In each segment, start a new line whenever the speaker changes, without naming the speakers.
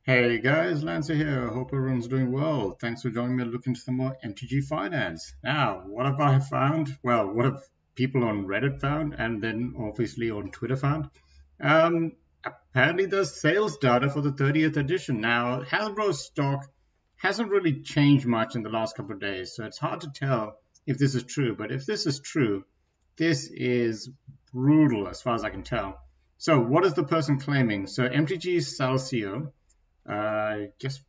Hey guys, Lancer here. Hope everyone's doing well. Thanks for joining me to look into some more MTG finance. Now, what have I found? Well, what have people on Reddit found and then obviously on Twitter found? Apparently there's sales data for the 30th edition. Now, Hasbro stock hasn't really changed much in the last couple of days, so it's hard to tell if this is true. But if this is true, this is brutal as far as I can tell. So, what is the person claiming? So, MTG Salcio. I guess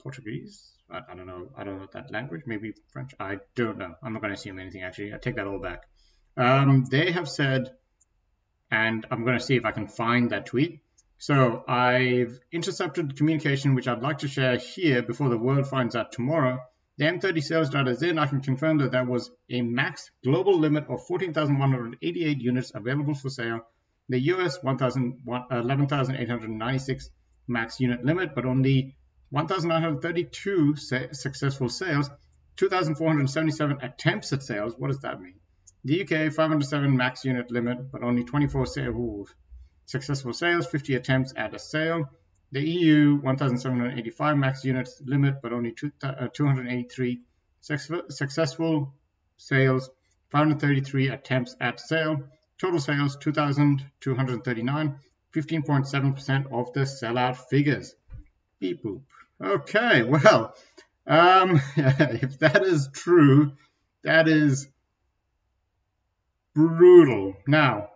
Portuguese. I don't know. I don't know that language. Maybe French. I don't know. I'm not going to assume anything, actually. I take that all back. They have said, and I'm going to see if I can find that tweet. So I've intercepted communication, which I'd like to share here before the world finds out tomorrow. The M30 sales data is in. I can confirm that there was a max global limit of 14,188 units available for sale. The US 11,896 max unit limit, but only 1,932 successful sales, 2,477 attempts at sales. What does that mean? The UK 507 max unit limit, but only 24 successful sales, 50 attempts at a sale. The EU 1,785 max units limit, but only 283 successful sales, 533 attempts at sale. Total sales 2,239, 15.7% of the sellout figures. Beep boop. Okay, well, if that is true, that is brutal. Now,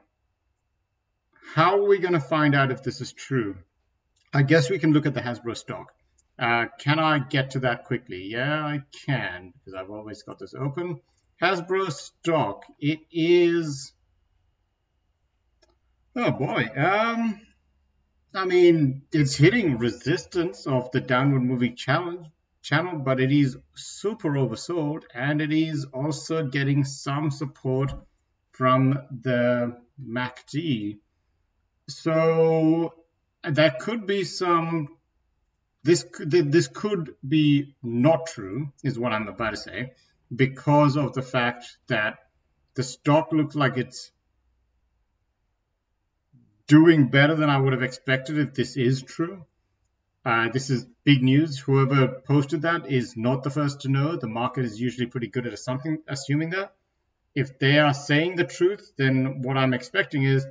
how are we going to find out if this is true? I guess we can look at the Hasbro stock. Can I get to that quickly? Yeah, I can, because I've always got this open. Hasbro stock, it is... Oh boy. I mean, it's hitting resistance of the downward moving channel, but it is super oversold, and it is also getting some support from the MACD. So that could be some. This could be not true, is what I'm about to say, because of the fact that the stock looks like it's doing better than I would have expected if this is true. This is big news. Whoever posted that is not the first to know. The market is usually pretty good at assuming that. If they are saying the truth, then what I'm expecting is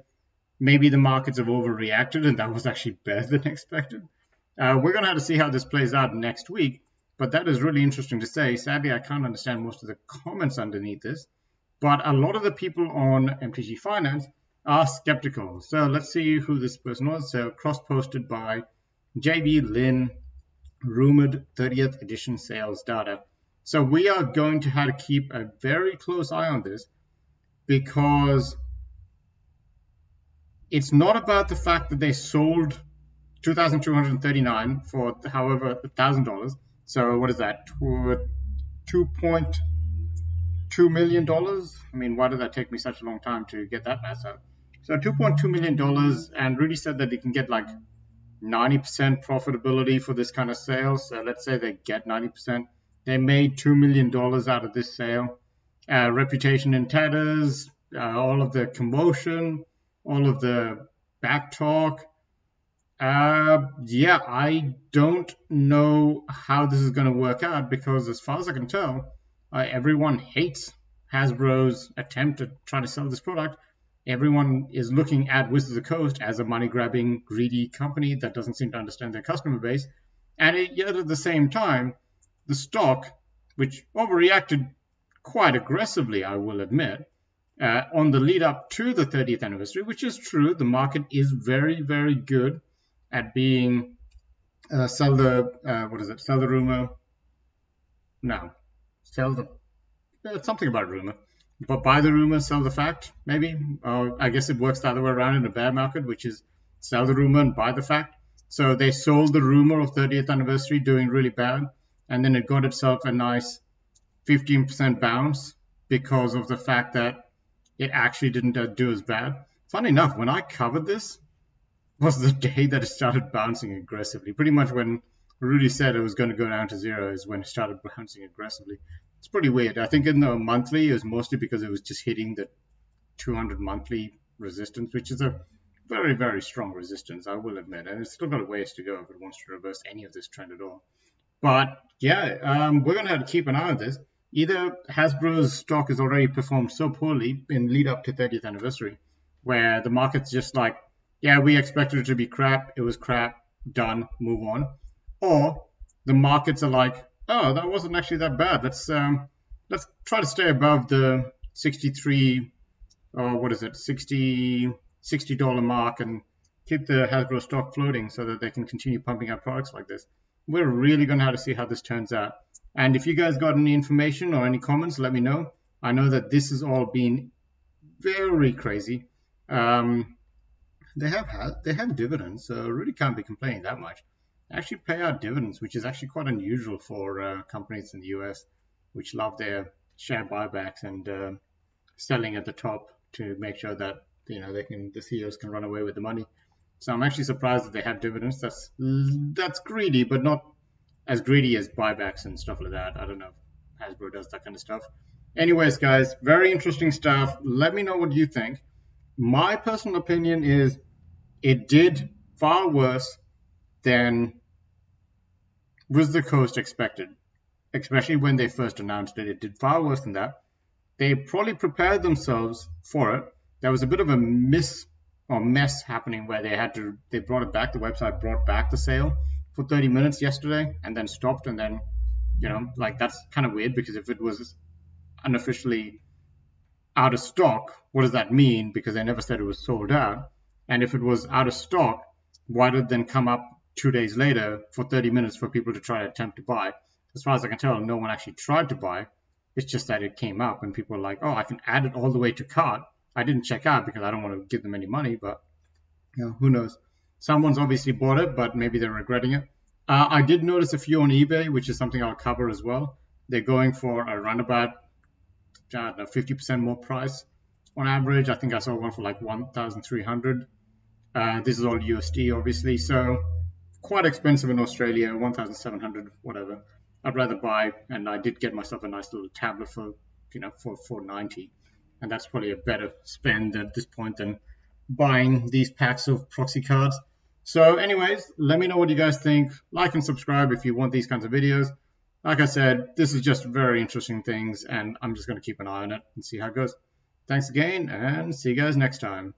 maybe the markets have overreacted and that was actually better than expected. We're going to have to see how this plays out next week, but that is really interesting to say. Sadly, I can't understand most of the comments underneath this, but a lot of the people on MTG Finance are skeptical. So let's see who this person was. So cross-posted by JB Lin, rumored 30th edition sales data. So we are going to have to keep a very close eye on this, because it's not about the fact that they sold 2,239 for however $1,000. So what is that? $2.2 million. I mean, why did that take me such a long time to get that math out? So $2.2 million, and Rudy said that they can get like 90% profitability for this kind of sale. So let's say they get 90%. They made $2 million out of this sale. Reputation in tatters, all of the commotion, all of the back talk. Yeah, I don't know how this is going to work out, because as far as I can tell, everyone hates Hasbro's attempt to try to sell this product. Everyone is looking at Wizards of the Coast as a money-grabbing, greedy company that doesn't seem to understand their customer base. And yet at the same time, the stock, which overreacted quite aggressively, I will admit, on the lead up to the 30th anniversary, which is true. The market is very, very good at being sell the rumor. No, sell the something about rumor. But buy the rumor, sell the fact, maybe. I guess it works the other way around in a bear market, which is sell the rumor and buy the fact. So they sold the rumor of 30th anniversary doing really bad, and then it got itself a nice 15% bounce because of the fact that it actually didn't do as bad. Funny enough, when I covered this was the day that it started bouncing aggressively. Pretty much when Rudy said it was going to go down to zero is when it started bouncing aggressively. It's pretty weird. I think in the monthly, it was mostly because it was just hitting the 200 monthly resistance, which is a very, very strong resistance, I will admit, and it's still got a ways to go if it wants to reverse any of this trend at all. But yeah, we're going to have to keep an eye on this. Either Hasbro's stock has already performed so poorly in lead up to 30th anniversary, where the market's just like, yeah, we expected it to be crap, it was crap, done, move on. Or the markets are like, oh, that wasn't actually that bad. Let's try to stay above the 63 or what is it, $60 mark and keep the Hasbro stock floating so that they can continue pumping out products like this. We're really going to have to see how this turns out. And if you guys got any information or any comments, let me know. I know that this has all been very crazy. They have dividends, so really can't be complaining that much. They actually pay out dividends, which is actually quite unusual for companies in the US, which love their share buybacks and selling at the top to make sure that the CEOs can run away with the money. So I'm actually surprised that they have dividends. That's greedy, but not as greedy as buybacks and stuff like that. I don't know if Hasbro does that kind of stuff. Anyways, guys, very interesting stuff. Let me know what you think. My personal opinion is it did far worse than Wizard Coast expected, especially when they first announced it. It did far worse than that. They probably prepared themselves for it. There was a bit of a mess happening where they brought it back. The website brought back the sale for 30 minutes yesterday and then stopped. And then, that's kind of weird because if it was unofficially out of stock, what does that mean? Because they never said it was sold out. And if it was out of stock, why did it then come up 2 days later for 30 minutes for people to try to attempt to buy? As far as I can tell, no one actually tried to buy. It's just that it came up and people were like, oh, I can add it all the way to cart. I didn't check out because I don't want to give them any money, but who knows? Someone's obviously bought it, but maybe they're regretting it. I did notice a few on eBay, which is something I'll cover as well. They're going for around about 50% more price on average. I think I saw one for like 1,300. This is all USD, obviously, so quite expensive in Australia, 1,700, whatever. I'd rather buy, and I did get myself a nice little tablet for $490, and that's probably a better spend at this point than buying these packs of proxy cards. So anyways, let me know what you guys think. Like and subscribe if you want these kinds of videos. Like I said, this is just very interesting things, and I'm just going to keep an eye on it and see how it goes. Thanks again, and see you guys next time.